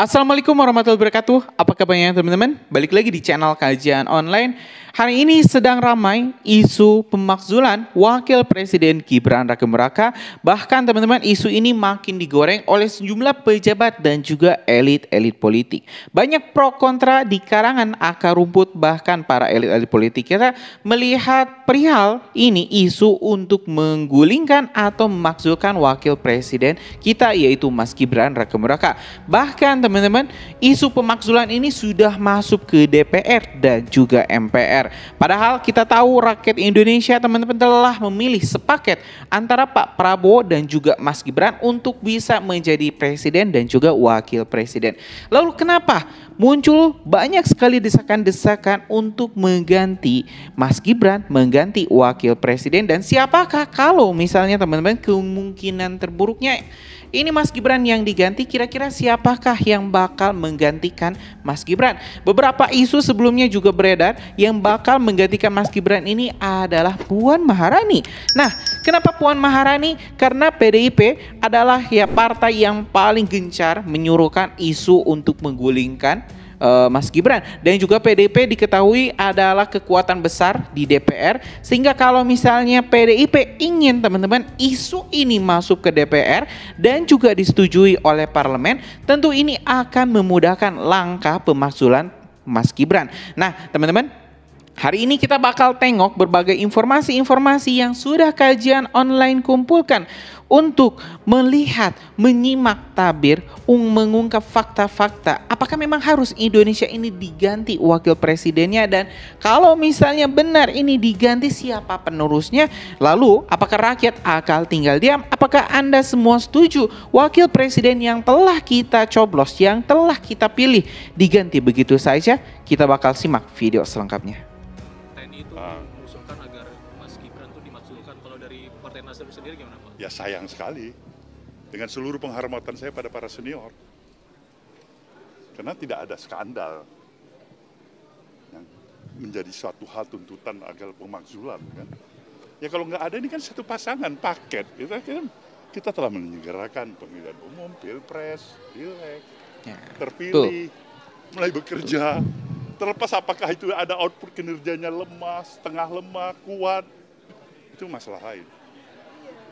Assalamualaikum warahmatullahi wabarakatuh. Apa kabarnya teman-teman? Balik lagi di channel kajian online. Hari ini sedang ramai isu pemakzulan Wakil Presiden Gibran Rakemeraka. Bahkan teman-teman, isu ini makin digoreng oleh sejumlah pejabat dan juga elit-elit politik. Banyak pro kontra di karangan akar rumput, bahkan para elit-elit politik kita melihat perihal ini isu untuk menggulingkan atau memakzulkan Wakil Presiden kita, yaitu Mas Gibran Rakemeraka. Bahkan teman-teman, isu pemakzulan ini sudah masuk ke DPR dan juga MPR. Padahal kita tahu rakyat Indonesia teman-teman telah memilih sepaket antara Pak Prabowo dan juga Mas Gibran untuk bisa menjadi presiden dan juga wakil presiden. Lalu kenapa muncul banyak sekali desakan-desakan untuk mengganti Mas Gibran, mengganti wakil presiden, dan siapakah kalau misalnya teman-teman kemungkinan terburuknya ini Mas Gibran yang diganti, kira-kira siapakah yang bakal menggantikan Mas Gibran? Beberapa isu sebelumnya juga beredar, yang bakal menggantikan Mas Gibran ini adalah Puan Maharani. Nah, kenapa Puan Maharani? Karena PDIP adalah partai yang paling gencar menyuruhkan isu untuk menggulingkan Mas Gibran, dan juga PDIP diketahui adalah kekuatan besar di DPR, sehingga kalau misalnya PDIP ingin teman-teman isu ini masuk ke DPR dan juga disetujui oleh parlemen, tentu ini akan memudahkan langkah pemakzulan Mas Gibran. Nah teman-teman, hari ini kita bakal tengok berbagai informasi-informasi yang sudah kajian online kumpulkan untuk melihat, menyimak tabir, mengungkap fakta-fakta. Apakah memang harus Indonesia ini diganti wakil presidennya, dan kalau misalnya benar ini diganti, siapa penerusnya? Lalu apakah rakyat akal tinggal diam? Apakah Anda semua setuju wakil presiden yang telah kita coblos, yang telah kita pilih diganti begitu saja? Kita bakal simak video selengkapnya. Itu mengusulkan agar Mas Gibran itu dimakzulkan. Kalau dari Partai Nasdem sendiri gimana Pak? Ya sayang sekali, dengan seluruh penghormatan saya pada para senior, karena tidak ada skandal yang menjadi suatu hal tuntutan agar pemakzulan kan. Ya kalau nggak ada, ini kan satu pasangan paket. Kita telah menyelenggarakan pemilihan umum, pilpres, pileg, terpilih, mulai bekerja. Terlepas apakah itu ada output kinerjanya lemah, setengah lemah, kuat, itu masalah lain.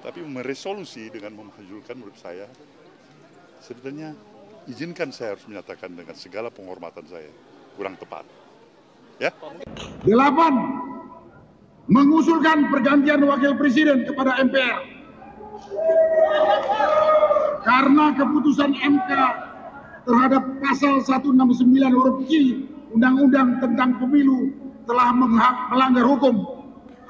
Tapi meresolusi dengan memakzulkan, menurut saya, sebenarnya izinkan saya harus menyatakan dengan segala penghormatan saya, kurang tepat. Ya. 8. Mengusulkan pergantian wakil presiden kepada MPR. Karena keputusan MK terhadap pasal 169 huruf Q Undang-Undang tentang Pemilu telah melanggar hukum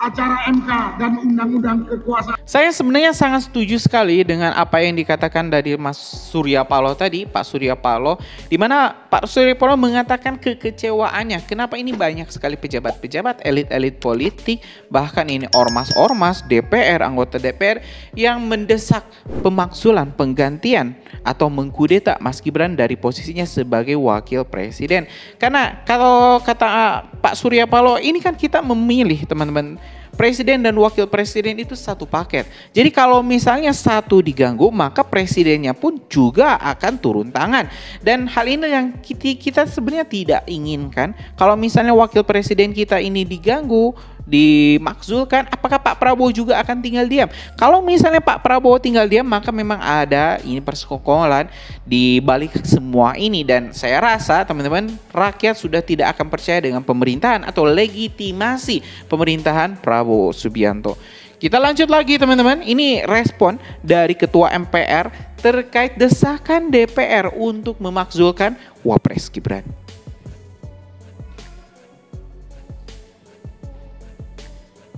acara MK dan Undang-Undang Kekuasaan. Saya sebenarnya sangat setuju sekali dengan apa yang dikatakan dari Mas Surya Paloh tadi, Pak Surya Paloh, di mana Pak Surya Paloh mengatakan kekecewaannya kenapa ini banyak sekali pejabat-pejabat, elit-elit politik, bahkan ini ormas-ormas DPR, anggota DPR yang mendesak pemakzulan, penggantian atau mengkudeta Mas Gibran dari posisinya sebagai wakil presiden. Karena kalau kata Pak Surya Paloh, ini kan kita memilih teman-teman, presiden dan wakil presiden itu satu paket. Jadi kalau misalnya satu diganggu, maka presidennya pun juga akan turun tangan. Dan hal ini yang kita sebenarnya tidak inginkan. Kalau misalnya wakil presiden kita ini diganggu, dimakzulkan, apakah Pak Prabowo juga akan tinggal diam? Kalau misalnya Pak Prabowo tinggal diam, maka memang ada ini persekongkolan di balik semua ini, dan saya rasa teman-teman, rakyat sudah tidak akan percaya dengan pemerintahan atau legitimasi pemerintahan Prabowo Subianto. Kita lanjut lagi teman-teman, ini respon dari Ketua MPR terkait desakan DPR untuk memakzulkan Wapres Gibran.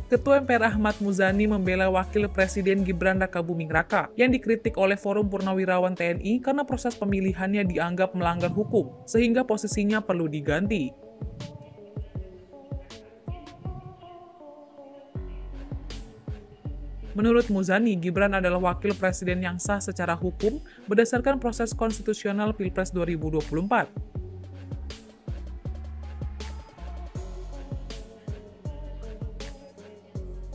Ketua MPR Ahmad Muzani membela Wakil Presiden Gibran Rakabuming Raka yang dikritik oleh Forum Purnawirawan TNI karena proses pemilihannya dianggap melanggar hukum, sehingga posisinya perlu diganti. Menurut Muzani, Gibran adalah wakil presiden yang sah secara hukum berdasarkan proses konstitusional Pilpres 2024.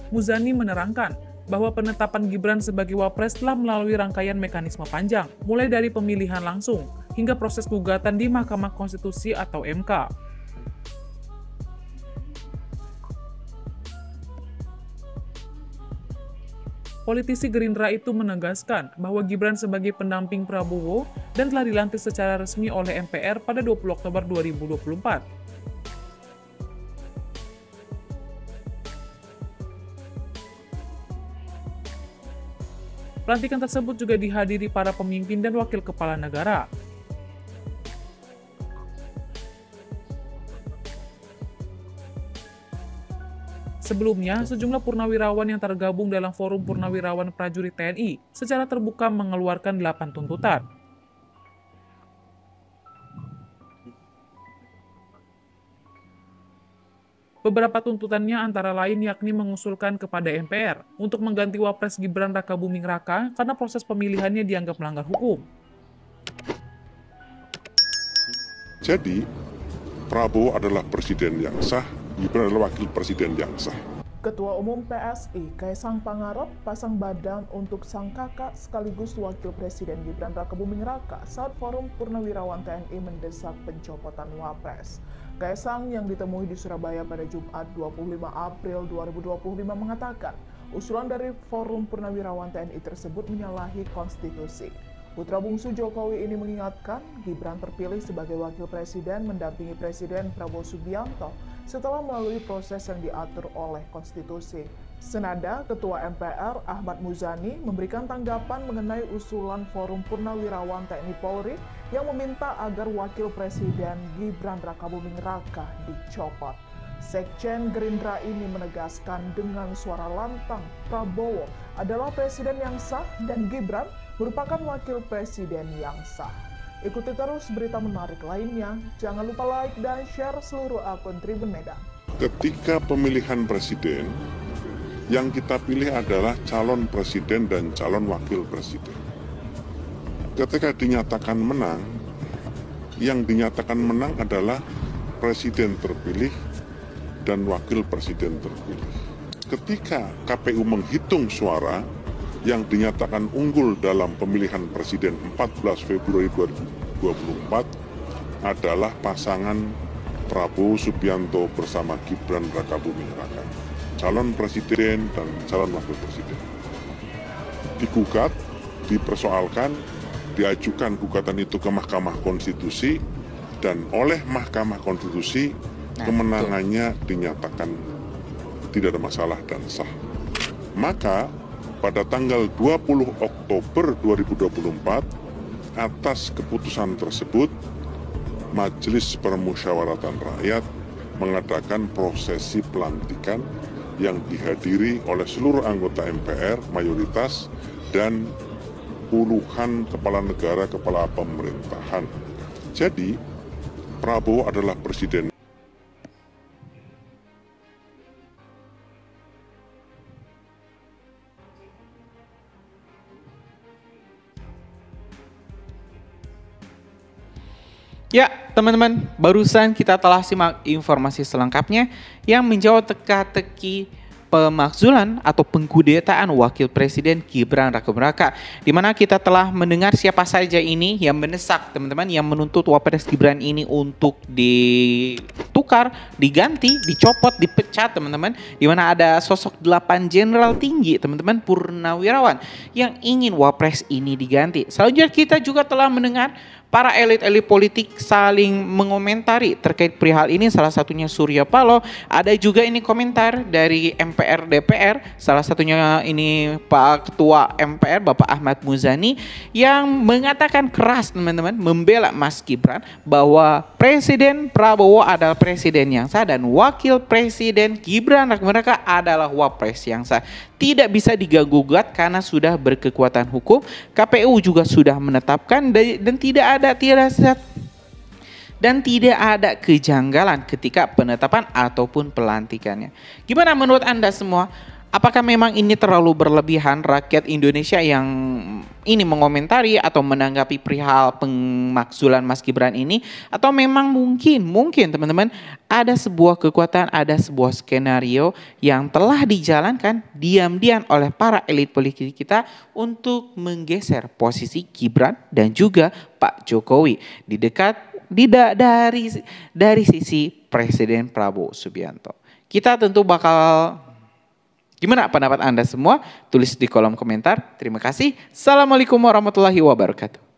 Muzani menerangkan bahwa penetapan Gibran sebagai Wapres telah melalui rangkaian mekanisme panjang, mulai dari pemilihan langsung, hingga proses gugatan di Mahkamah Konstitusi atau MK. Politisi Gerindra itu menegaskan bahwa Gibran sebagai pendamping Prabowo dan telah dilantik secara resmi oleh MPR pada 20 Oktober 2024. Pelantikan tersebut juga dihadiri para pemimpin dan wakil kepala negara. Sebelumnya, sejumlah purnawirawan yang tergabung dalam Forum Purnawirawan Prajurit TNI secara terbuka mengeluarkan 8 tuntutan. Beberapa tuntutannya antara lain yakni mengusulkan kepada MPR untuk mengganti Wapres Gibran Rakabuming Raka karena proses pemilihannya dianggap melanggar hukum. Jadi, Prabowo adalah presiden yang sah, Gibran adalah wakil presiden yang sah. Ketua Umum PSI, Kaisang Pangarep, pasang badan untuk sang kakak sekaligus wakil presiden Gibran Rakabuming Raka saat Forum Purnawirawan TNI mendesak pencopotan Wapres. Kaisang yang ditemui di Surabaya pada Jumat 25 April 2025 mengatakan, usulan dari Forum Purnawirawan TNI tersebut menyalahi konstitusi. Putra bungsu Jokowi ini mengingatkan Gibran terpilih sebagai wakil presiden mendampingi Presiden Prabowo Subianto setelah melalui proses yang diatur oleh konstitusi. Senada, Ketua MPR Ahmad Muzani memberikan tanggapan mengenai usulan Forum Purnawirawan TNI Polri yang meminta agar wakil presiden Gibran Rakabuming Raka dicopot. Sekjen Gerindra ini menegaskan dengan suara lantang Prabowo adalah presiden yang sah dan Gibran merupakan wakil presiden yang sah. Ikuti terus berita menarik lainnya. Jangan lupa like dan share seluruh akun Tribun Medan. Ketika pemilihan presiden, yang kita pilih adalah calon presiden dan calon wakil presiden. Ketika dinyatakan menang, yang dinyatakan menang adalah presiden terpilih dan wakil presiden terpilih. Ketika KPU menghitung suara yang dinyatakan unggul dalam pemilihan presiden 14 Februari 2024 adalah pasangan Prabowo Subianto bersama Gibran Rakabuming Raka, calon presiden dan calon wakil presiden. Digugat, dipersoalkan, diajukan gugatan itu ke Mahkamah Konstitusi, dan oleh Mahkamah Konstitusi kemenangannya dinyatakan tidak ada masalah dan sah. Maka pada tanggal 20 Oktober 2024, atas keputusan tersebut, Majelis Permusyawaratan Rakyat mengadakan prosesi pelantikan yang dihadiri oleh seluruh anggota MPR, mayoritas, dan puluhan kepala negara, kepala pemerintahan. Jadi, Prabowo adalah presiden. Ya, teman-teman, barusan kita telah simak informasi selengkapnya yang menjawab teka-teki pemakzulan atau pengkudetaan wakil presiden Gibran Rakabuming Raka, di mana kita telah mendengar siapa saja ini yang mendesak, teman-teman, yang menuntut Wapres Gibran ini untuk ditukar, diganti, dicopot, dipecat, teman-teman, di mana ada sosok 8 jenderal tinggi, teman-teman, purnawirawan yang ingin Wapres ini diganti. Selanjutnya kita juga telah mendengar para elit-elit politik saling mengomentari terkait perihal ini, salah satunya Surya Paloh. Ada juga ini komentar dari MPR DPR, salah satunya ini Pak Ketua MPR Bapak Ahmad Muzani yang mengatakan keras, teman-teman, membela Mas Gibran bahwa Presiden Prabowo adalah presiden yang sah dan wakil presiden Gibran Rakabuming Raka adalah wapres yang sah. Tidak bisa diganggu-gugat karena sudah berkekuatan hukum. KPU juga sudah menetapkan dan tidak ada kejanggalan ketika penetapan ataupun pelantikannya. Gimana menurut Anda semua? Apakah memang ini terlalu berlebihan rakyat Indonesia yang ini mengomentari atau menanggapi perihal pemakzulan Mas Gibran ini, atau memang mungkin teman-teman ada sebuah kekuatan, ada sebuah skenario yang telah dijalankan diam-diam oleh para elit politik kita untuk menggeser posisi Gibran dan juga Pak Jokowi dari sisi Presiden Prabowo Subianto. Kita tentu bakal, gimana pendapat Anda semua? Tulis di kolom komentar. Terima kasih. Assalamualaikum warahmatullahi wabarakatuh.